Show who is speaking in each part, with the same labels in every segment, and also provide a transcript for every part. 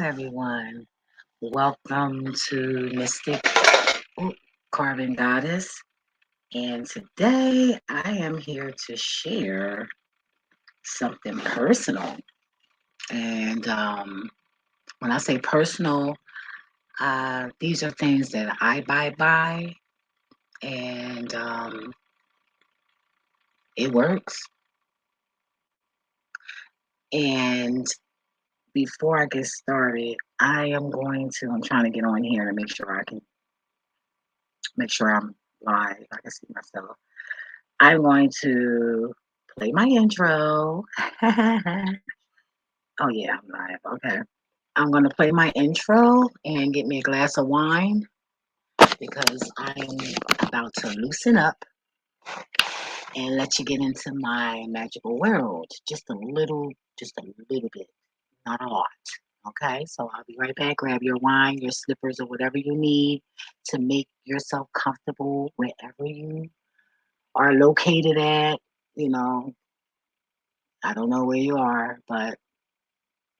Speaker 1: everyone. Welcome to Mystic Carving Goddess. And today I am here to share something personal. And when I say personal, these are things that I buy by, and it works. And before I get started, I'm trying to get on here and make sure I'm live. I can see myself. I'm going to play my intro. Oh, yeah, I'm live. Okay. I'm going to play my intro and get me a glass of wine because I'm about to loosen up and let you get into my magical world. Just a little bit, not a lot. Okay, so I'll be right back. Grab your wine, your slippers, or whatever you need to make yourself comfortable wherever you are located at. You know, I don't know where you are, but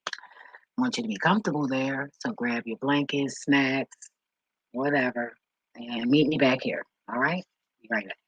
Speaker 1: I want you to be comfortable there. So grab your blankets, snacks, whatever, and meet me back here. All right? Be right back.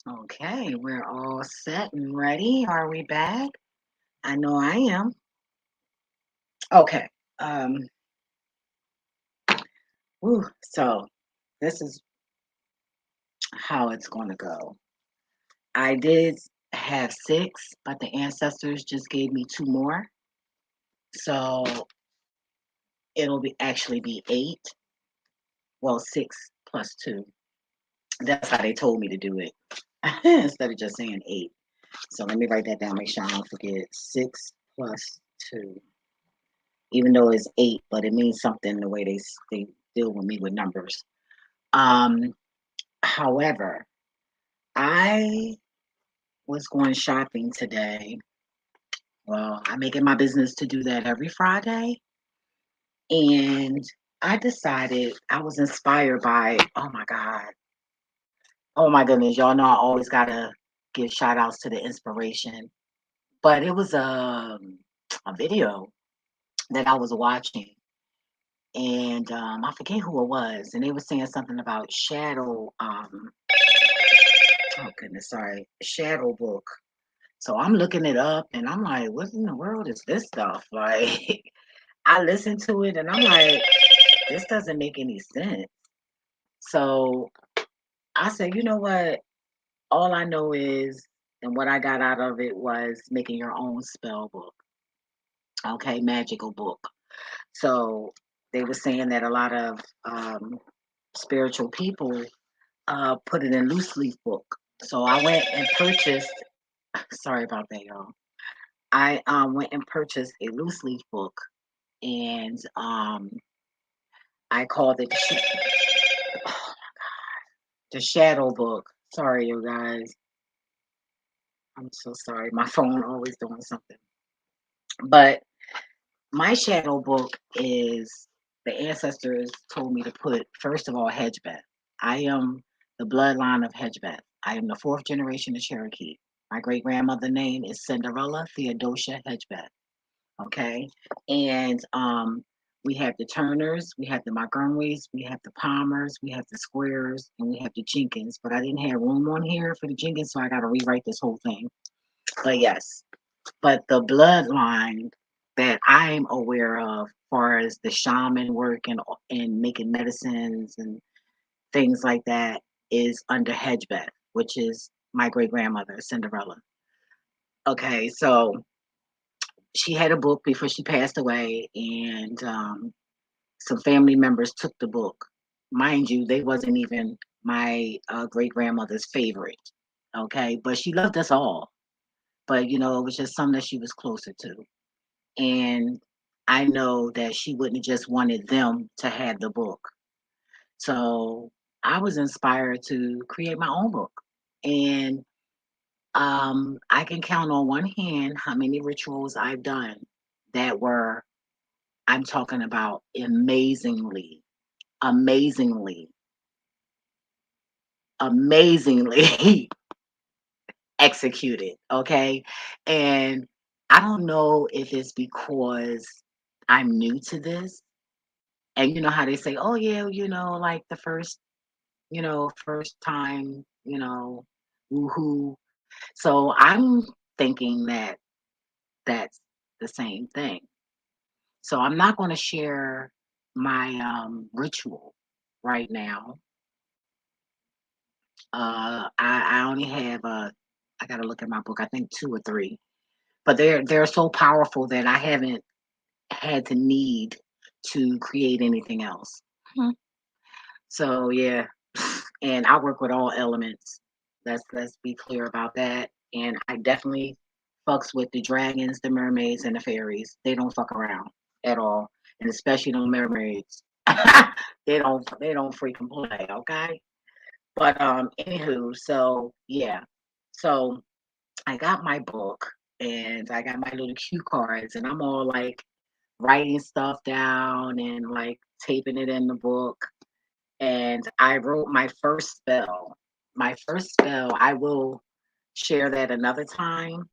Speaker 1: Okay, we're all set and ready. Are we back? I know I am. Okay. Um, so this is how it's going to go. I did have six, but the ancestors just gave me two more. So it'll be actually be eight. Well, six plus two. That's how they told me to do it instead of just saying eight. So let me write that down, make sure I don't forget. Six plus two. Even though it's eight, but it means something the way they deal with me with numbers. However, I was going shopping today. Well, I make it my business to do that every Friday. And I decided I was inspired by, oh my God. Oh my goodness, y'all know I always gotta give shout outs to the inspiration. But it was a video that I was watching, and I forget who it was, and they were saying something about shadow. Oh goodness, sorry, shadow book. So I'm looking it up, and I'm like, what in the world is this stuff? Like, I listened to it, and I'm like, this doesn't make any sense. So I said, you know what? All I know is, and what I got out of it was making your own spell book. Okay, magical book. So they were saying that a lot of spiritual people put it in loose leaf book. So I went and purchased. Sorry about that, y'all. I went and purchased a loose leaf book, and I called it the Shadow Book. Sorry, you guys. I'm so sorry. My phone always doing something. But my shadow book is the ancestors told me to put, first of all, HEDGEBETH. I am the bloodline of HEDGEBETH. I am the fourth generation of Cherokee. My great grandmother name is Cinderella Theodosia HEDGEBETH. Okay. And we have the Turners, we have the Montgomerys, we have the Palmers, we have the Squares, and we have the Jenkins. But I didn't have room on here for the Jenkins, so I got to rewrite this whole thing. But yes, but the bloodline that I'm aware of, far as the shaman work and making medicines and things like that, is under Hedgebeth, which is my great grandmother, Cinderella. Okay, so she had a book before she passed away, and some family members took the book. Mind you, they wasn't even my great grandmother's favorite. Okay, but she loved us all. But it was just something that she was closer to. And I know that she wouldn't have just wanted them to have the book. So I was inspired to create my own book. And I can count on one hand how many rituals I've done that were, I'm talking about amazingly, amazingly executed. Okay. And I don't know if it's because I'm new to this. And you know how they say, oh yeah, like the first time, woohoo. So I'm thinking that that's the same thing. So I'm not going to share my ritual right now. I only have I got to look at my book. I think two or three, but they're so powerful that I haven't had to need to create anything else. Hmm. So yeah, and I work with all elements. Let's be clear about that. And I definitely fucks with the dragons, the mermaids, and the fairies. They don't fuck around at all, and especially the mermaids. they don't freaking play. Okay, but anywho, so yeah, so I got my book and I got my little cue cards, and I'm all like writing stuff down and like taping it in the book, and I wrote my first spell. My first spell, I will share that another time,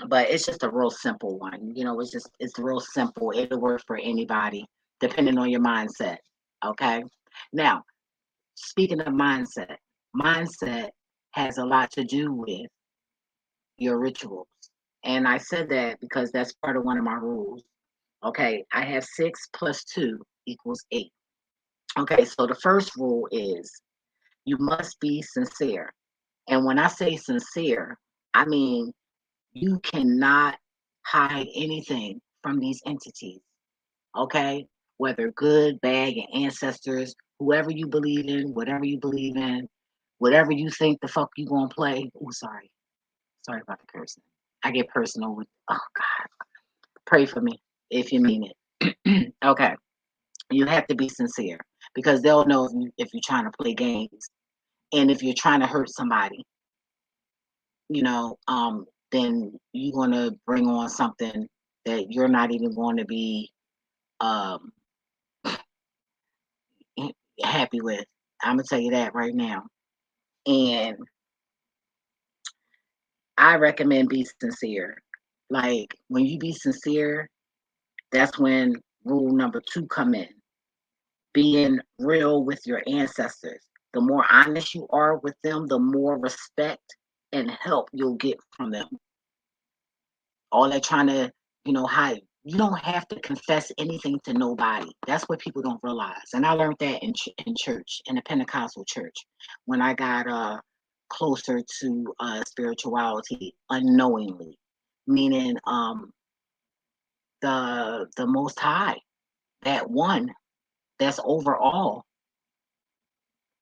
Speaker 1: but it's just a real simple one. It's real simple. It'll work for anybody, depending on your mindset. Okay. Now, speaking of mindset has a lot to do with your rituals. And I said that because that's part of one of my rules. Okay. I have 6 + 2 = 8. Okay. So the first rule is you must be sincere. And when I say sincere, I mean you cannot hide anything from these entities. Okay? Whether good, bad, your ancestors, whoever you believe in, whatever you believe in, whatever you think the fuck you gonna play. Oh, sorry. Sorry about the cursing. I get personal with, oh God. Pray for me if you mean it. Okay. You have to be sincere because they'll know if you're trying to play games. And if you're trying to hurt somebody, then you're going to bring on something that you're not even going to be um, happy with. I'm going to tell you that right now. And I recommend be sincere. Like when you be sincere, that's when rule number 2 come in. Being real with your ancestors. The more honest you are with them, the more respect and help you'll get from them. All that trying to, hide. You don't have to confess anything to nobody. That's what people don't realize. And I learned that in church, in the Pentecostal church, when I got closer to spirituality unknowingly, meaning the Most High, that one that's over all,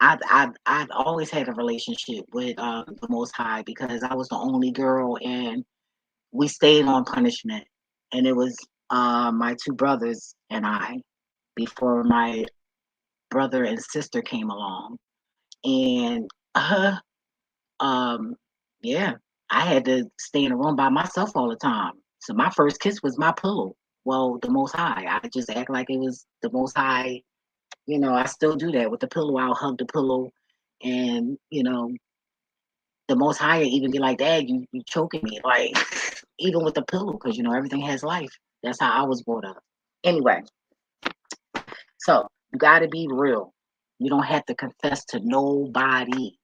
Speaker 1: I've always had a relationship with the Most High because I was the only girl, and we stayed on punishment. And it was my two brothers and I before my brother and sister came along, and um, yeah, I had to stay in a room by myself all the time. So my first kiss was my pillow. Well, the Most High. I just act like it was the Most High. I still do that with the pillow. I'll hug the pillow, and the Most High even be like, "Dad, you choking me," like even with the pillow, because everything has life. That's how I was brought up. Anyway, so you got to be real. You don't have to confess to nobody.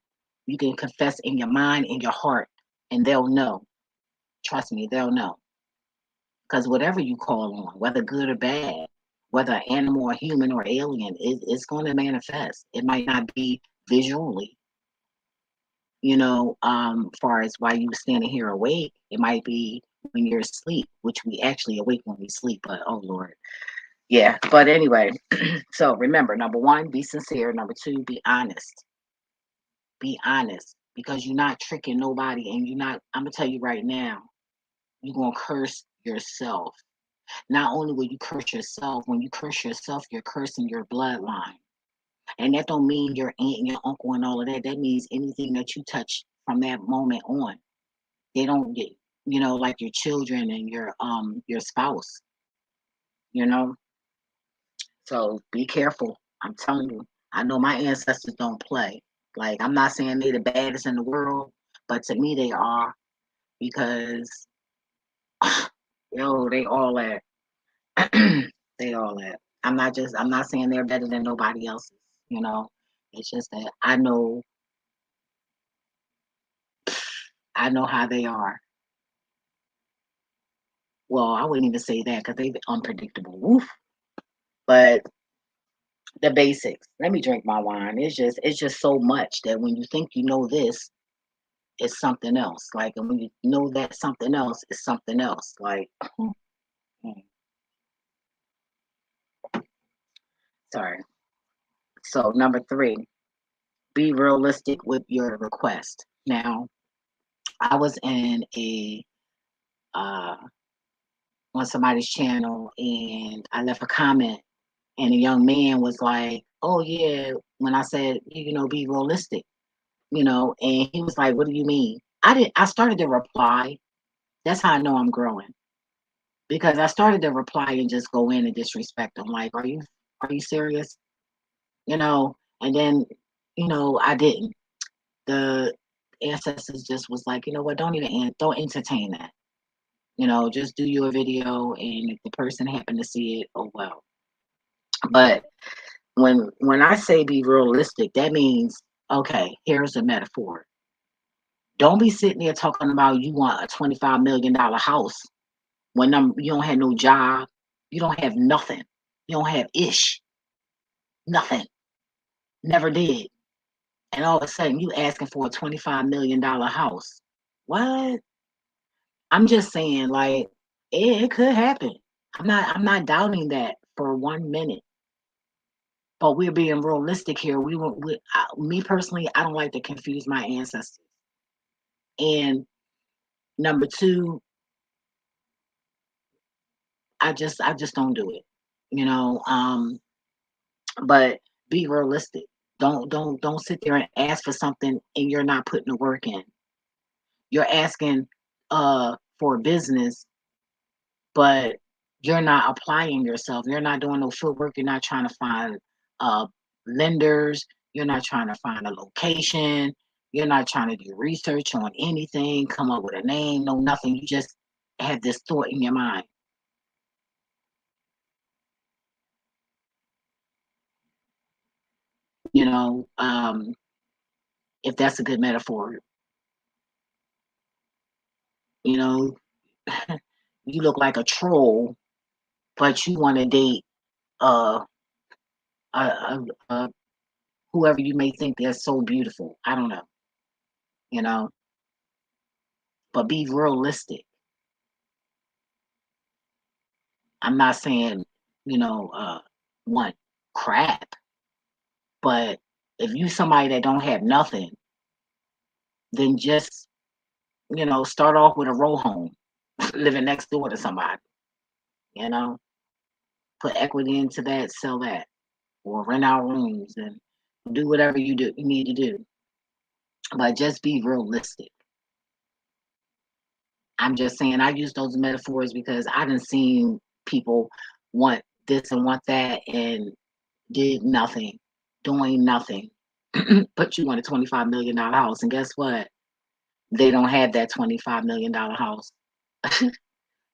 Speaker 1: You can confess in your mind, in your heart, and they'll know. Trust me, they'll know. Because whatever you call on, whether good or bad, whether animal or human or alien, it's going to manifest. It might not be visually, far as why you standing here awake. It might be when you're asleep, which we actually awake when we sleep, but oh Lord. Yeah. But anyway, so remember, number one, be sincere. Number two, be honest. Be honest. Because you're not tricking nobody, and I'm gonna tell you right now, you're gonna curse yourself. Not only will you curse yourself, when you curse yourself, you're cursing your bloodline. And that don't mean your aunt and your uncle and all of that. That means anything that you touch from that moment on. They don't get, like your children and your spouse, you know. So be careful. I'm telling you. I know my ancestors don't play. Like, I'm not saying they're the baddest in the world, but to me they are, because yo, they all at they all at. I'm not saying they're better than nobody else's, you know. It's just that I know how they are. Well, I wouldn't even say that because they're unpredictable. Woof. But the basics. Let me drink my wine. It's just so much that when you think you know this, it's something else. Like, and when you know that something else is something else. Like, sorry. So number three, be realistic with your request. Now, I was in a uh on somebody's channel, and I left a comment, and a young man was like, "Oh yeah," when I said, be realistic, and he was like, "What do you mean?" I started to reply. That's how I know I'm growing, because I started to reply and just go in and disrespect him. Like, are you serious? And then, I didn't. The ancestors just was like, you know what? Don't entertain that. Just do your video, and if the person happened to see it, oh well. But when I say be realistic, that means, okay, here's a metaphor. Don't be sitting there talking about you want a $25 million house when you don't have no job, you don't have nothing, you don't have nothing, never did, and all of a sudden you asking for a $25 million house. What? I'm just saying, like, it could happen. I'm not doubting that for 1 minute. But we're being realistic here. Me personally, I don't like to confuse my ancestors. And number two, I just don't do it. You know, um, but be realistic. Don't sit there and ask for something and you're not putting the work in. You're asking for business, but you're not applying yourself. You're not doing no footwork. You're not trying to find uh, lenders. You're not trying to find a location. You're not trying to do research on anything, come up with a name, no nothing. You just have this thought in your mind. You know, if that's a good metaphor, you know, you look like a troll, but you want to date uh, uh, uh, uh, whoever you may think they're so beautiful. I don't know, you know, but be realistic. I'm not saying, you know, uh, want crap, but If you somebody that don't have nothing, then just, start off with a row home, living next door to somebody, you know, put equity into that, sell that, or rent out rooms and do whatever you need to do. But just be realistic. I'm just saying I use those metaphors because I done seen people want this and want that and did nothing, doing nothing. Put you on a $25 million house, and guess what? They don't have that $25 million house,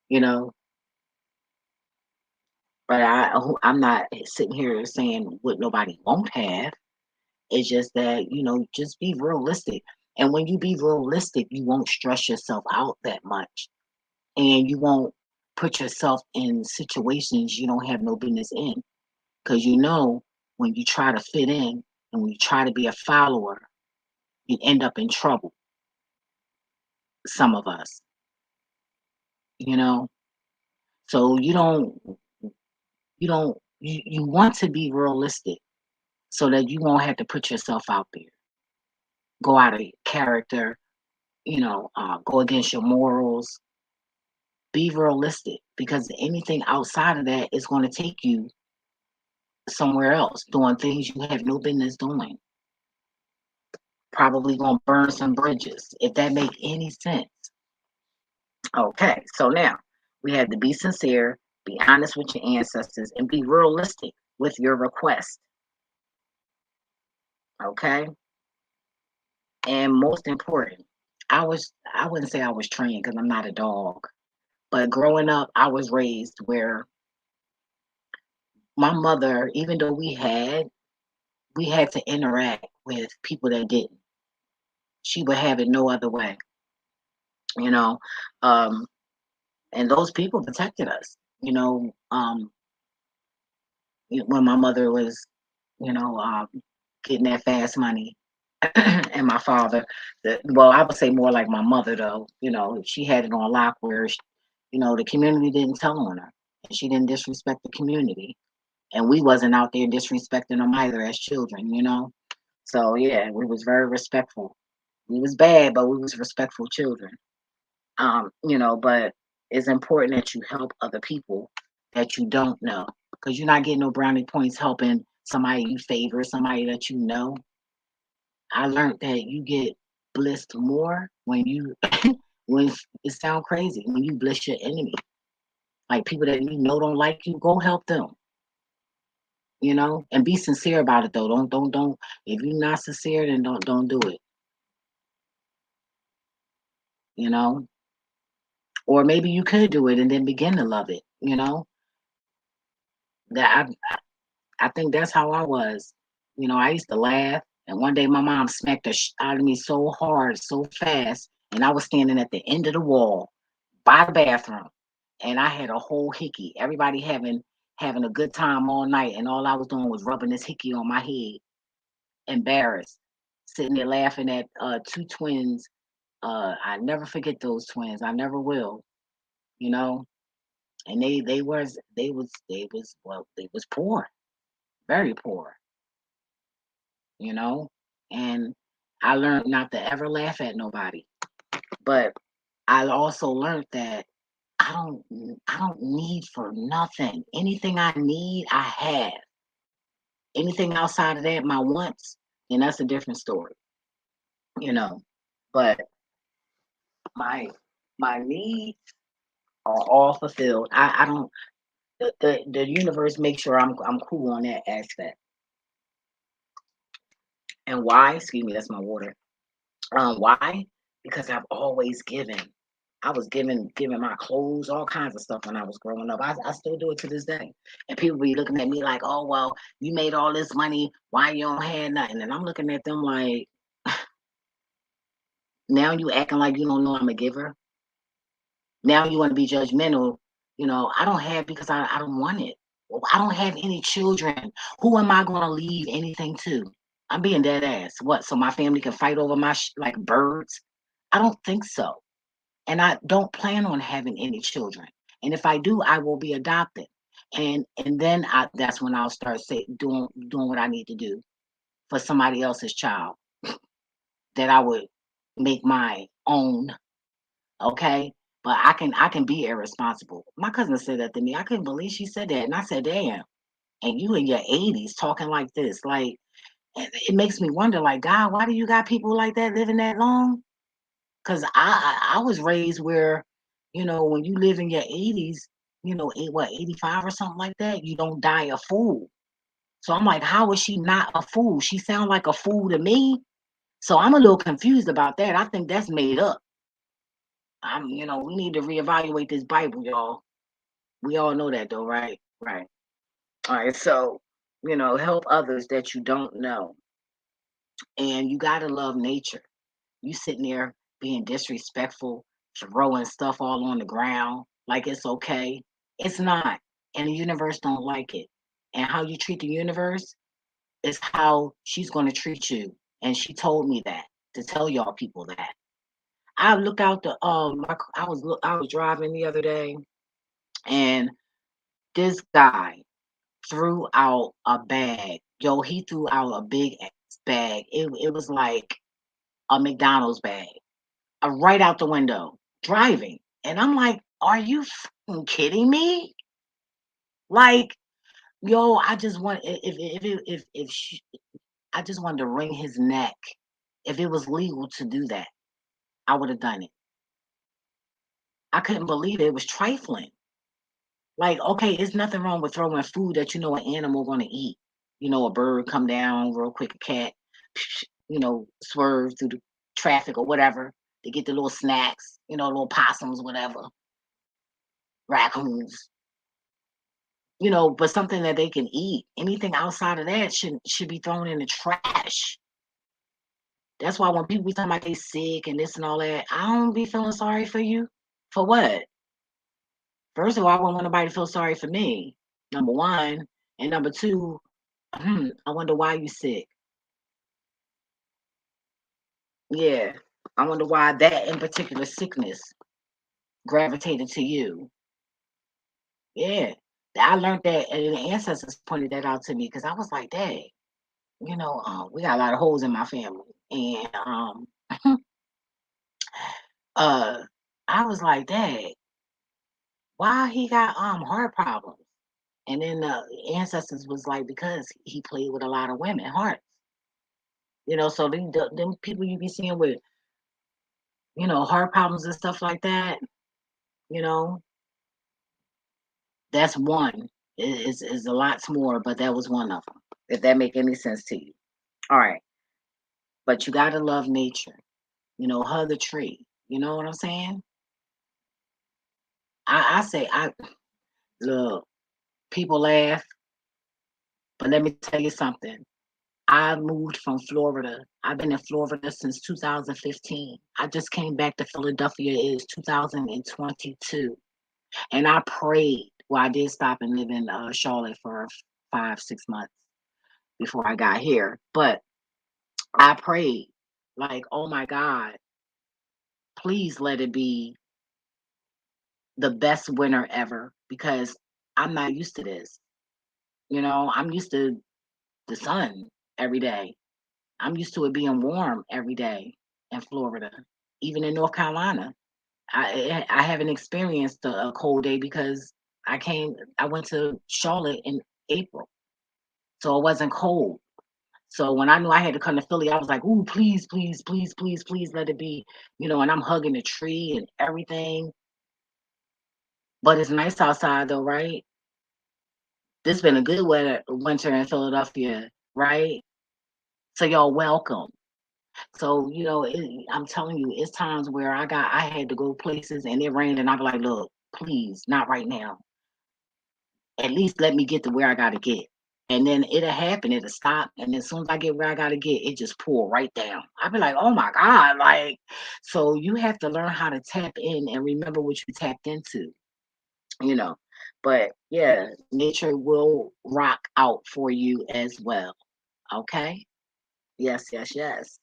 Speaker 1: you know. But I'm not sitting here saying what nobody won't have. It's just that, just be realistic. And when you be realistic, you won't stress yourself out that much. And you won't put yourself in situations you don't have no business in. Because when you try to fit in and when you try to be a follower, you end up in trouble. Some of us, you know. So you want to be realistic so that you won't have to put yourself out there, go out of character, go against your morals. Be realistic because anything outside of that is going to take you somewhere else, doing things you have no business doing. Probably going to burn some bridges, if that make any sense. Okay, so now we have to be sincere, be honest with your ancestors, and be realistic with your request. Okay, and most important, I wouldn't say I was trained because I'm not a dog, but growing up, I was raised where my mother, even though we had to interact with people that didn't. She would have it no other way, you know. Um, and those people protected us, when my mother was, you know, um, getting that fast money. And my father, well, I would say more like my mother, though, she had it on lock where, the community didn't tell on her and she didn't disrespect the community. And we wasn't out there disrespecting them either as children. So yeah, we was very respectful. We was bad, but we was respectful children. But it's important that you help other people that you don't know because you're not getting no brownie points helping somebody you favor, somebody that you know. I learned that you get blessed more when you when it sound crazy when you bless your enemy, like people that you know don't like you. Go help them, and be sincere about it though. Don't. If you're not sincere, then don't do it. You know, or maybe you could do it and then begin to love it. That I think that's how I was. I used to laugh, and one day my mom smacked the out of me so hard, so fast, and I was standing at the end of the wall by the bathroom, and I had a whole hickey. Everybody having a good time all night, and all I was doing was rubbing this hickey on my head, embarrassed, sitting there laughing at two twins. I never forget those twins. I never will. You know, and they was poor, very poor. you know, and I learned not to ever laugh at nobody. But I also learned that I don't need for nothing. Anything I need, I have. Anything outside of that, my wants, then that's a different story, you know. But my my needs are all fulfilled. I don't the universe makes sure I'm cool on that aspect. And why? Excuse me, that's my water. Why? Because I've always given. I was giving my clothes, all kinds of stuff when I was growing up. I still do it to this day. And people be looking at me like, oh well, you made all this money, why you don't have nothing? And I'm looking at them like, now you acting like you don't know I'm a giver. Now you want to be judgmental. I don't have because I don't want it. Well, I don't have any children. Who am I gonna leave anything to? I'm being dead ass. What? So my family can fight over my like birds? I don't think so. And I don't plan on having any children. And if I do, I will be adopted. And then that's when I'll start doing what I need to do for somebody else's child that I would make my own. Okay. But I can be irresponsible. My cousin said that to me. I couldn't believe she said that. And I said, damn, and you in your 80s talking like this. Like it makes me wonder, like, God, why do you got people like that living that long? Because I was raised where, when you live in your 80s, 85 or something like that, you don't die a fool. So I'm like, how is she not a fool? She sound like a fool to me. So I'm a little confused about that. I think that's made up. We need to reevaluate this Bible, y'all. We all know that though, right? Right. All right. So, help others that you don't know. And you gotta love nature. You sitting there being disrespectful, throwing stuff all on the ground like it's okay. It's not. And the universe don't like it. And how you treat the universe is how she's going to treat you. And she told me that to tell y'all people that. I look out the I was driving the other day, and this guy threw out a bag. Yo, he threw out a big ass bag. It was like a McDonald's bag, right out the window, driving. And I'm like, are you fucking kidding me? Like, yo, I just want I just wanted to wring his neck. If it was legal to do that, I would have done it. I couldn't believe it. It was trifling. Like, okay, it's nothing wrong with throwing food that you know an animal gonna eat. A bird come down real quick, a cat, swerve through the traffic or whatever to get the little snacks, little possums, whatever, raccoons, but something that they can eat. Anything outside of that should be thrown in the trash. That's why when people be talking about they sick and this and all that, I don't be feeling sorry for you. For what? First of all, I wouldn't want nobody to feel sorry for me. Number one. And number two, I wonder why you sick. Yeah. I wonder why that in particular sickness gravitated to you. Yeah. I learned that, and the ancestors pointed that out to me because I was like, dang, we got a lot of holes in my family. And uh I was like, dang, why he got heart problems? And then the ancestors was like, because he played with a lot of women hearts. So them people you be seeing with, heart problems and stuff like that, you know, that's one. Is a lot more, but that was one of them. If that make any sense to you. All right. But you gotta love nature. Hug a tree. You know what I'm saying? I say I look, people laugh, but let me tell you something. I moved from Florida. I've been in Florida since 2015. I just came back to Philadelphia is 2022. And I prayed. Well, I did stop and live in Charlotte for 5, 6 months before I got here. But I prayed, like, oh my God, please let it be the best winter ever because I'm not used to this. I'm used to the sun every day. I'm used to it being warm every day in Florida, even in North Carolina. I haven't experienced a cold day because I went to Charlotte in April, so it wasn't cold. So when I knew I had to come to Philly, I was like, "Ooh, please, please, please, please, please let it be," And I'm hugging the tree and everything. But it's nice outside, though, right? This been a good winter in Philadelphia, right? So y'all welcome. So I'm telling you, it's times where I had to go places and it rained, and I be like, "Look, please, not right now. At least let me get to where I gotta get." And then it'll happen, it'll stop, and as soon as I get where I gotta get, it just pour right down. I be like, "Oh my God," like, so you have to learn how to tap in and remember what you tapped into, you know. But yeah, nature will rock out for you as well. Okay? Yes, yes, yes.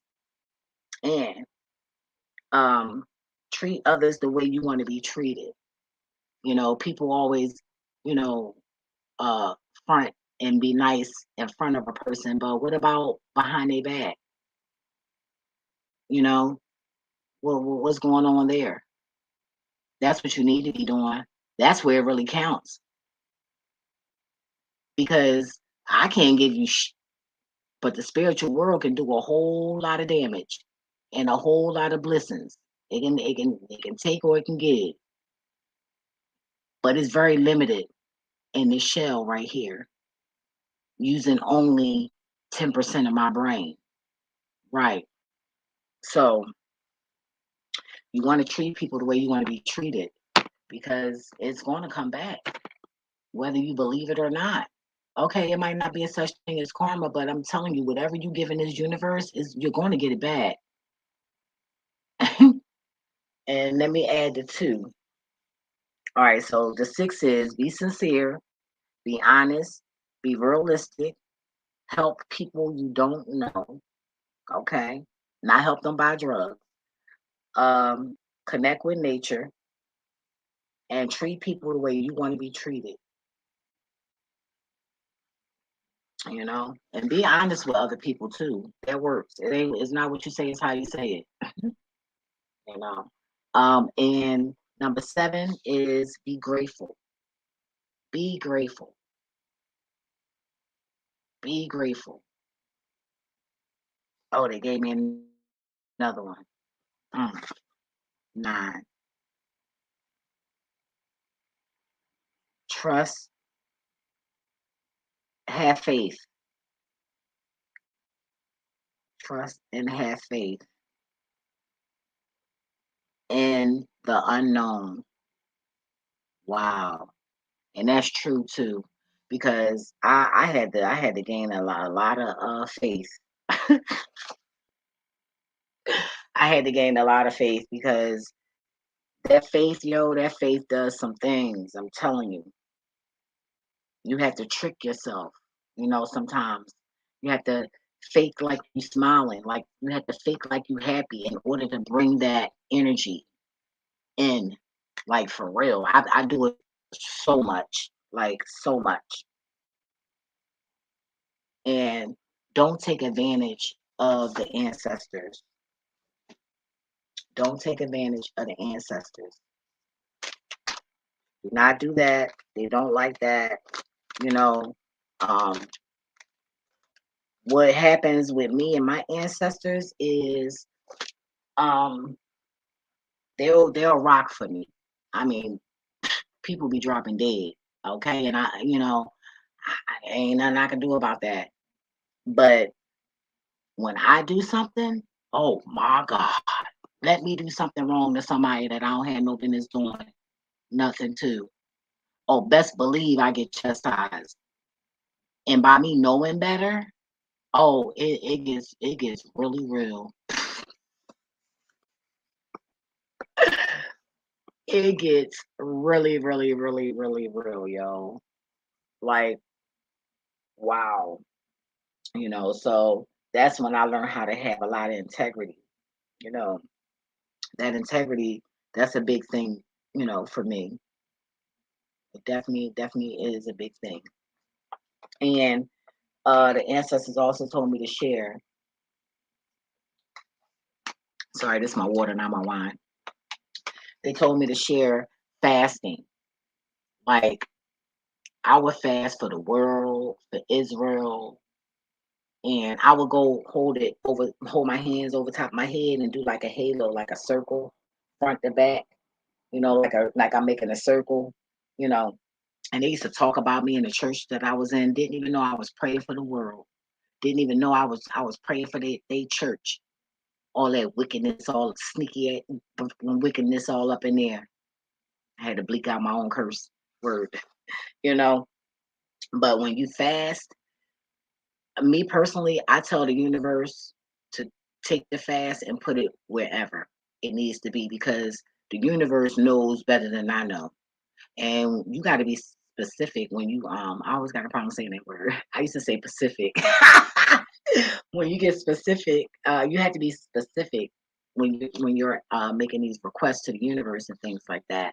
Speaker 1: And um treat others the way you want to be treated. People always, you know, uh front and be nice in front of a person, but what about behind their back? You know, what's going on there? That's what you need to be doing. That's where it really counts, because I can't give you but the spiritual world can do a whole lot of damage and a whole lot of blessings. It can take or it can give, but it's very limited in this shell right here, using only 10% of my brain. Right. So you want to treat people the way you want to be treated, because it's going to come back, whether you believe it or not. Okay, it might not be a such thing as karma, but I'm telling you, whatever you give in this universe is you're going to get it back. And let me add the 2. All right, so the 6 is be sincere, be honest, be realistic, help people you don't know. Okay, not help them buy drugs. Um, Connect with nature and treat people the way you want to be treated. And be honest with other people too. That works. It's not what you say, it's how you say it. you know. And number 7 is be grateful. Be grateful. Be grateful. Oh, they gave me another one. 9. Trust, have faith. Trust and have faith in the unknown. Wow. And that's true too, because I had to gain a lot of faith. I had to gain a lot of faith, because that faith does some things. I'm telling you. You have to trick yourself, sometimes. You have to fake like you smiling, like you have to fake like you happy in order to bring that energy in. Like for real. I do it so much, like so much. And don't take advantage of the ancestors. Don't take advantage of the ancestors. Do not do that. They don't like that. You know, um, what happens with me and my ancestors is um, they'll rock for me. I mean, people be dropping dead, okay, and ain't nothing I can do about that. But when I do something, oh my God, let me do something wrong to somebody that I don't have no business doing nothing to. Oh, best believe I get chastised. And by me knowing better, oh, it gets really real. It gets really, really, really, really real, yo. Like, wow. So that's when I learned how to have a lot of integrity. You know, that integrity, that's a big thing, for me. It definitely, definitely is a big thing. And the ancestors also told me to share. Sorry, this is my water, not my wine. They told me to share fasting. Like, I would fast for the world, for Israel, and I would go hold my hands over top of my head and do like a halo, like a circle, front to back. Like I'm making a circle. You know, and they used to talk about me in the church that I was in. Didn't even know I was praying for the world. Didn't even know I was praying for their church. All that wickedness, all sneaky wickedness, all up in there. I had to bleak out my own curse word. You know, but when you fast, me personally, I tell the universe to take the fast and put it wherever it needs to be, because the universe knows better than I know. And you got to be specific when you I always got a problem saying that word. I used to say Pacific. When you get specific, you have to be specific when you're making these requests to the universe and things like that,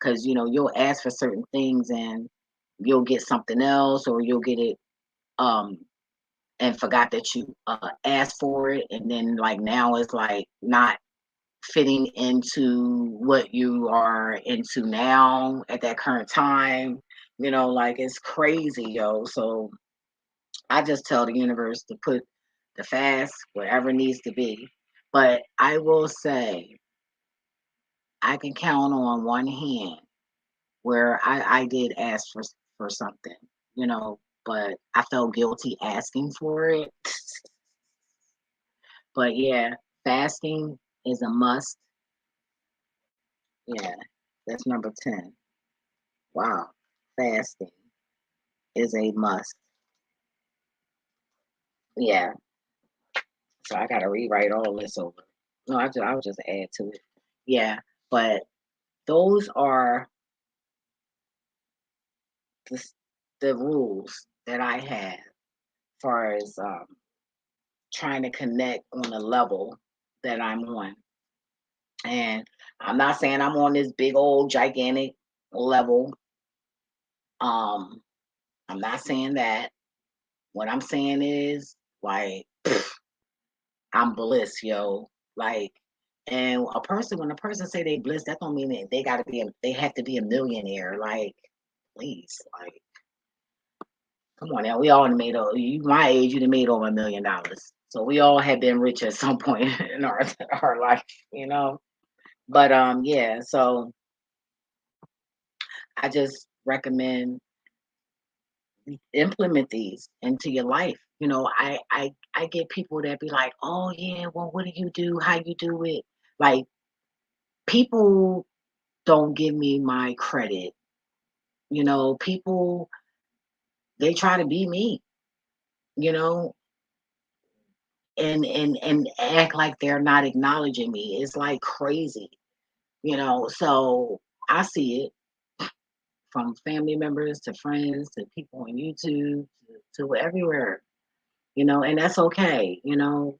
Speaker 1: because you'll ask for certain things and you'll get something else, or you'll get it and forgot that you asked for it, and then like now it's like not fitting into what you are into now at that current time. You know, like it's crazy, yo. So I just tell the universe to put the fast wherever it needs to be. But I will say I can count on one hand where I did ask for something, you know, but I felt guilty asking for it. But yeah, fasting is a must. Yeah, that's number 10. Wow, fasting is a must. Yeah, so I got to rewrite all this over. No, I'll just add to it. Yeah, but those are the, the rules that I have as far as trying to connect on a level that I'm on. And I'm not saying I'm on this big old gigantic level. Um, I'm not saying that. What I'm saying is like I'm bliss, yo. Like, and a person when a person say they bliss, that don't mean that they have to be a millionaire. Like, please, like, come on now. We all made over you my age, you'd have made over $1 million. So we all have been rich at some point in our life, you know. But yeah, so I just recommend implement these into your life. You know, I get people that be like, "Oh yeah, well, what do you do? How you do it?" Like people don't give me my credit. You know, people they try to be me. You know, and act like they're not acknowledging me. It's like crazy. You know, so I see it from family members to friends to people on YouTube to everywhere. You know, and that's okay. You know,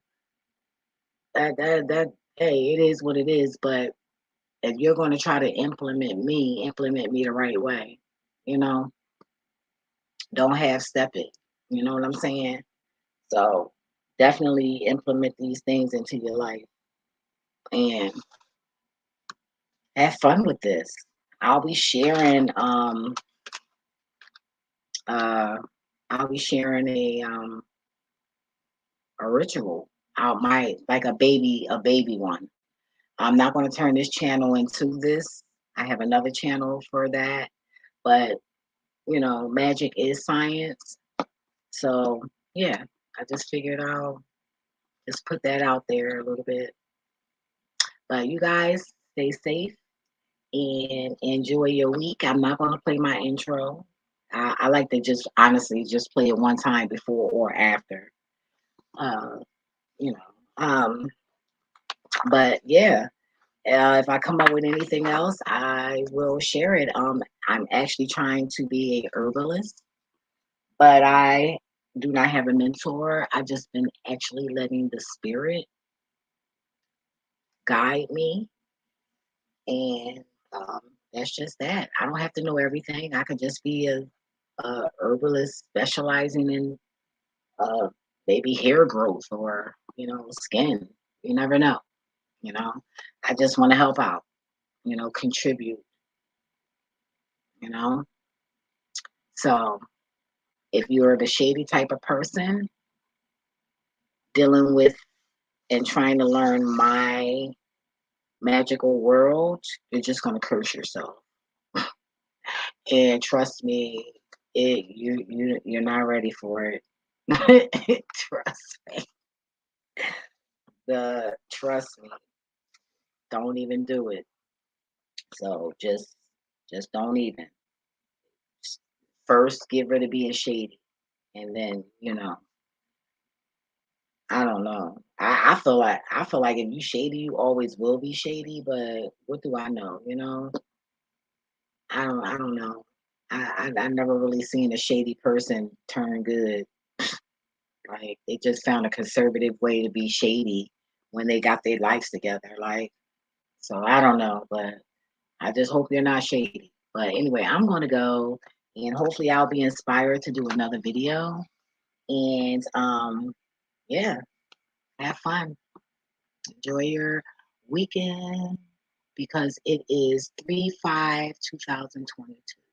Speaker 1: that hey, it is what it is. But if you're going to try to implement me the right way. You know, don't half step it. You know what I'm saying? So definitely implement these things into your life and have fun with this. I'll be sharing uh I'll be sharing a ritual. I might like a baby one. I'm not going to turn this channel into this. I have another channel for that, but you know, magic is science. So yeah, I just figured I'll just put that out there a little bit. But you guys stay safe and enjoy your week. I'm not going to play my intro. I like to just honestly just play it one time before or after. Uh, you know. But yeah, if I come up with anything else, I will share it. I'm actually trying to be a herbalist, but I do not have a mentor. I've just been actually letting the spirit guide me, and um, that's just that. I don't have to know everything. I could just be a herbalist specializing in uh, maybe hair growth or skin. You never know. You know, I just want to help out. Contribute. You know, so if you're the shady type of person dealing with and trying to learn my magical world, you're just gonna curse yourself. And trust me, you're not ready for it. Trust me. Trust me. Don't even do it. So just don't even. First get rid of being shady. And then, I don't know. I feel like if you shady, you always will be shady, but what do I know? I don't know. I never really seen a shady person turn good. Like they just found a conservative way to be shady when they got their lives together. Like, so I don't know, but I just hope you're not shady. But anyway, I'm gonna go and hopefully I'll be inspired to do another video. And yeah, have fun. Enjoy your weekend because it is 3/5/2022.